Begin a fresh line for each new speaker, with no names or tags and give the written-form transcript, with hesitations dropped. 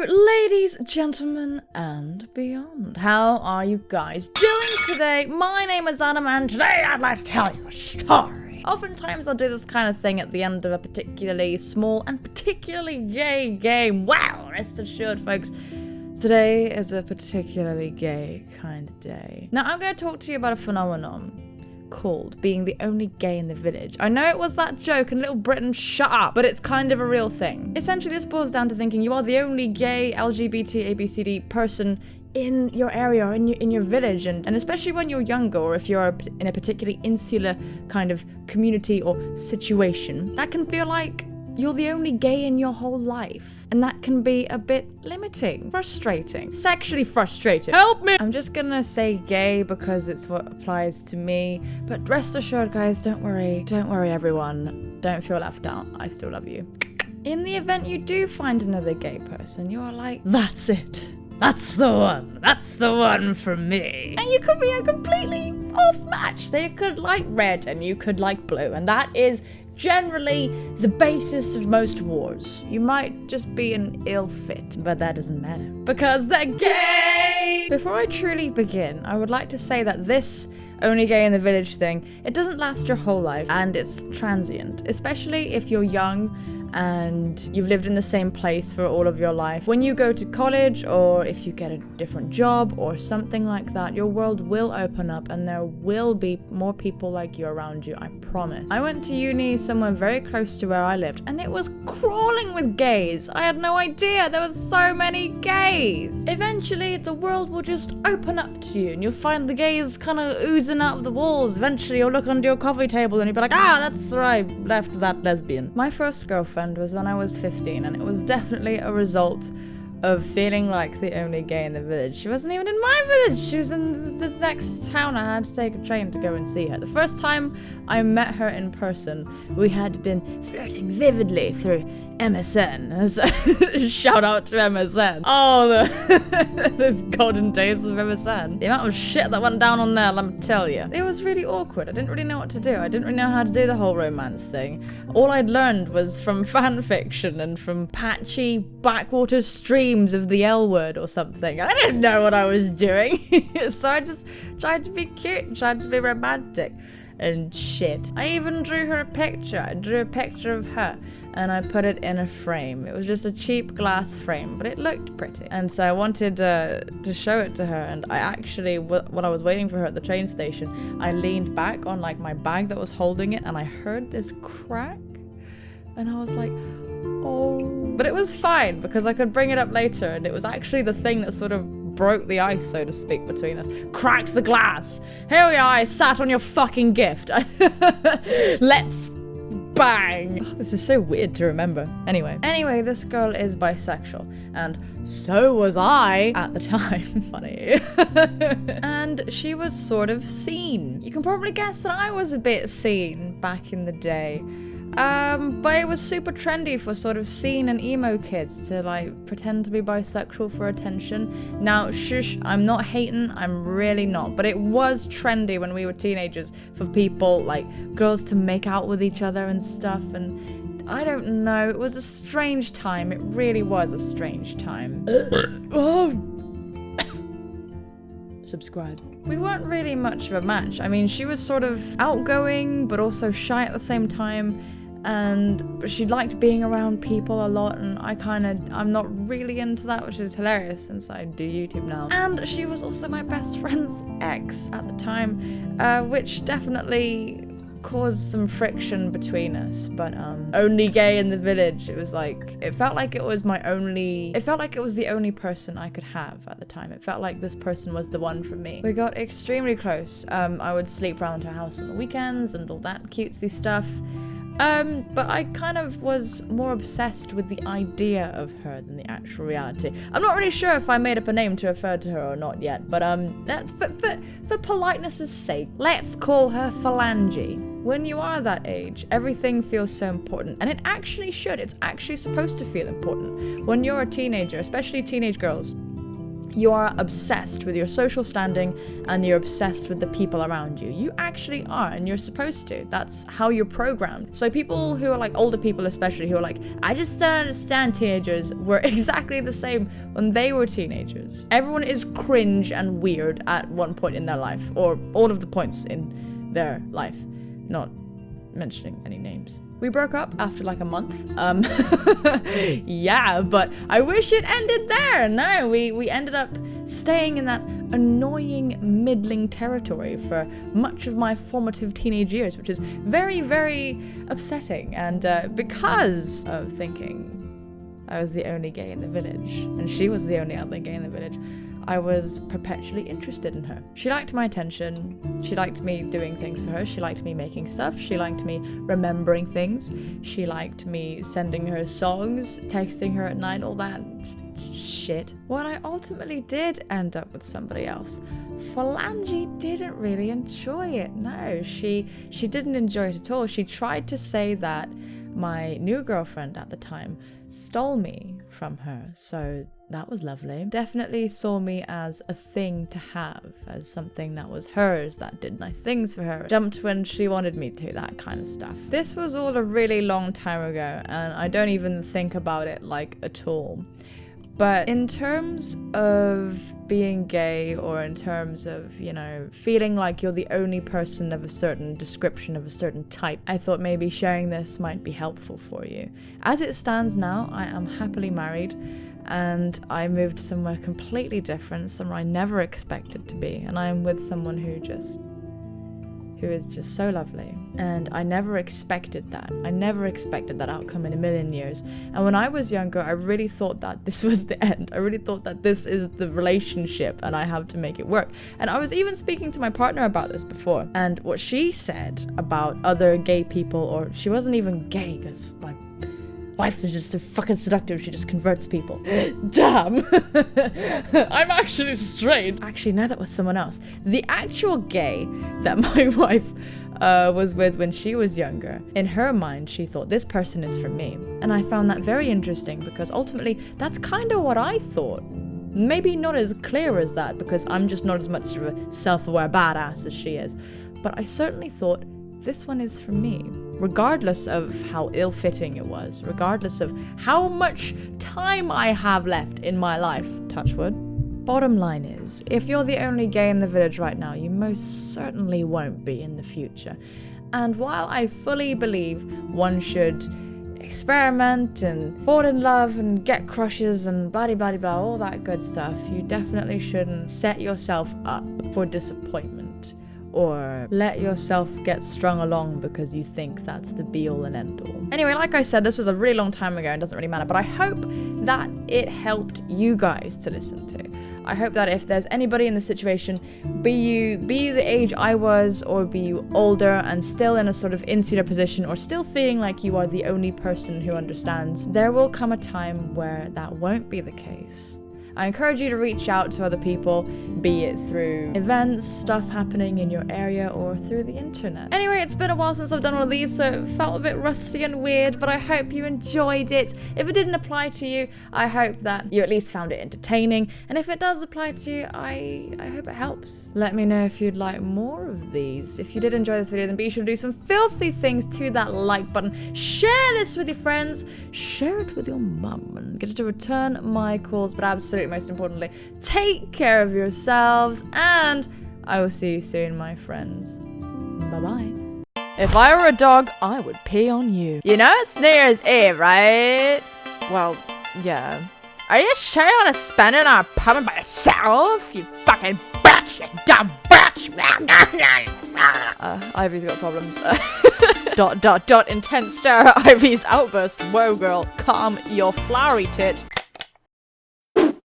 Ladies, gentlemen, and beyond, how are you guys doing today? My name is Anima, and today I'd like to tell you a story. Oftentimes I'll do this kind of thing at the end of a particularly small and particularly gay game. Well, rest assured, folks, today is a particularly gay kind of day. Now, I'm going to talk to you about a phenomenon called being the only gay in the village. I know it was that joke and Little Britain, shut up, but it's kind of a real thing. Essentially, this boils down to thinking you are the only gay LGBT ABCD person in your area or in your village, and especially when you're younger, or if you're in a particularly insular kind of community or situation, that can feel like you're the only gay in your whole life. And that can be a bit limiting, frustrating, sexually frustrating. Help me! I'm just gonna say gay because it's what applies to me. But rest assured, guys, don't worry. Don't worry, everyone. Don't feel left out. I still love you. In the event you do find another gay person, you're like, that's it. That's the one. That's the one for me. And you could be a completely off match. They could like red and you could like blue. And that is generally the basis of most wars. You might just be an ill fit, but that doesn't matter because they're gay! Before I truly begin, I would like to say that this only gay in the village thing, it doesn't last your whole life and it's transient, especially if you're young and you've lived in the same place for all of your life. When you go to college, or if you get a different job or something like that, your world will open up and there will be more people like you around you, I promise. I went to uni somewhere very close to where I lived and it was crawling with gays. I had no idea there was so many gays. Eventually, the world will just open up to you and you'll find the gays kind of oozing out of the walls. Eventually, you'll look under your coffee table and you'll be like, that's where I left that lesbian. My first girlfriend was when I was 15, and it was definitely a result of feeling like the only gay in the village. She wasn't even in my village, she was in the next town. I had to take a train to go and see her. The first time I met her in person, we had been flirting vividly through MSN. Shout out to MSN. Oh, those golden days of MSN. The amount of shit that went down on there, let me tell you. It was really awkward. I didn't really know what to do. I didn't really know how to do the whole romance thing. All I'd learned was from fan fiction and from patchy backwater streams of the L word or something. I didn't know what I was doing. So I just tried to be cute, tried to be romantic and shit. I even drew her a picture. I drew a picture of her and I put it in a frame. It was just a cheap glass frame, but it looked pretty. And so I wanted to show it to her, and I actually, when I was waiting for her at the train station, I leaned back on like my bag that was holding it and I heard this crack and I was like, oh. But it was fine because I could bring it up later, and it was actually the thing that sort of broke the ice, so to speak, between us. Cracked the glass. Here we are, I sat on your fucking gift. Let's bang. Oh, this is so weird to remember. Anyway, this girl is bisexual, and so was I at the time. Funny. And she was sort of seen. You can probably guess that I was a bit seen back in the day. But it was super trendy for sort of scene and emo kids to like pretend to be bisexual for attention. Now, shush, I'm not hating, I'm really not. But it was trendy when we were teenagers for people, like girls, to make out with each other and stuff. And I don't know, it was a strange time. It really was a strange time. Oh. Subscribe. We weren't really much of a match. I mean, she was sort of outgoing, but also shy at the same time. But she liked being around people a lot, and I'm not really into that, which is hilarious since I do YouTube now. And she was also my best friend's ex at the time, which definitely caused some friction between us. But only gay in the village, it was like, it felt like it was the only person I could have at the time. It felt like this person was the one for me. We got extremely close. I would sleep around her house on the weekends and all that cutesy stuff. But I kind of was more obsessed with the idea of her than the actual reality. I'm not really sure if I made up a name to refer to her or not yet, but that's for politeness' sake, let's call her Phalange. When you are that age, everything feels so important, and it actually should. It's actually supposed to feel important. When you're a teenager, especially teenage girls, You are obsessed with your social standing and you're obsessed with the people around you. You actually are, and you're supposed to. That's how you're programmed. So people who are like older people especially who are like, I just don't understand teenagers, were exactly the same when they were teenagers. Everyone is cringe and weird at one point in their life, or all of the points in their life. Not mentioning any names. We broke up after like a month. Yeah, but I wish it ended there. No, we ended up staying in that annoying middling territory for much of my formative teenage years, which is very, very upsetting. And because of thinking I was the only gay in the village, and she was the only other gay in the village, I was perpetually interested in her. She liked my attention. She liked me doing things for her. She liked me making stuff. She liked me remembering things. She liked me sending her songs, texting her at night, all that shit. When I ultimately did end up with somebody else, Phalange didn't really enjoy it. No, she didn't enjoy it at all. She tried to say that my new girlfriend at the time stole me from her, so that was lovely. Definitely saw me as a thing to have, as something that was hers, that did nice things for her, jumped when she wanted me to, that kind of stuff. This was all a really long time ago, and I don't even think about it like at all. But in terms of being gay, or in terms of, you know, feeling like you're the only person of a certain description, of a certain type, I thought maybe sharing this might be helpful for you. As it stands now, I am happily married, and I moved somewhere completely different, somewhere I never expected to be, and I am with someone who is just so lovely. And I never expected that. I never expected that outcome in a million years. And when I was younger, I really thought that this was the end. I really thought that this is the relationship and I have to make it work. And I was even speaking to my partner about this before. And what she said about other gay people, or she wasn't even gay because my wife is just so fucking seductive, she just converts people. Damn! I'm actually straight. Actually, no, that was someone else. The actual gay that my wife was with when she was younger, in her mind, she thought, this person is for me. And I found that very interesting because ultimately, that's kind of what I thought. Maybe not as clear as that because I'm just not as much of a self-aware badass as she is. But I certainly thought, this one is for me. Regardless of how ill-fitting it was, regardless of how much time I have left in my life, touch wood. Bottom line is, if you're the only gay in the village right now, you most certainly won't be in the future. And while I fully believe one should experiment and fall in love and get crushes and blah blah blah, all that good stuff, you definitely shouldn't set yourself up for disappointment. Or let yourself get strung along because you think that's the be-all and end-all. Anyway, like I said, this was a really long time ago and doesn't really matter, but I hope that it helped you guys to listen to. I hope that if there's anybody in the situation, be you the age I was, or be you older and still in a sort of insular position, or still feeling like you are the only person who understands, there will come a time where that won't be the case. I encourage you to reach out to other people, be it through events, stuff happening in your area, or through the internet. Anyway, it's been a while since I've done one of these, so it felt a bit rusty and weird, but I hope you enjoyed it. If it didn't apply to you, I hope that you at least found it entertaining, and if it does apply to you, I hope it helps. Let me know if you'd like more of these. If you did enjoy this video, then be sure to do some filthy things to that like button. Share this with your friends, share it with your mum, and get her to return my calls, but absolutely most importantly, take care of yourselves, and I will see you soon, my friends. Bye-bye. If I were a dog, I would pee on you. You know it's New Year's Eve, right? Well, yeah. Are you sure you want to spend it in our apartment by yourself? You fucking bitch! You dumb bitch! Ivy's got problems. Intense stare at Ivy's outburst. Whoa, girl, calm your flowery tits.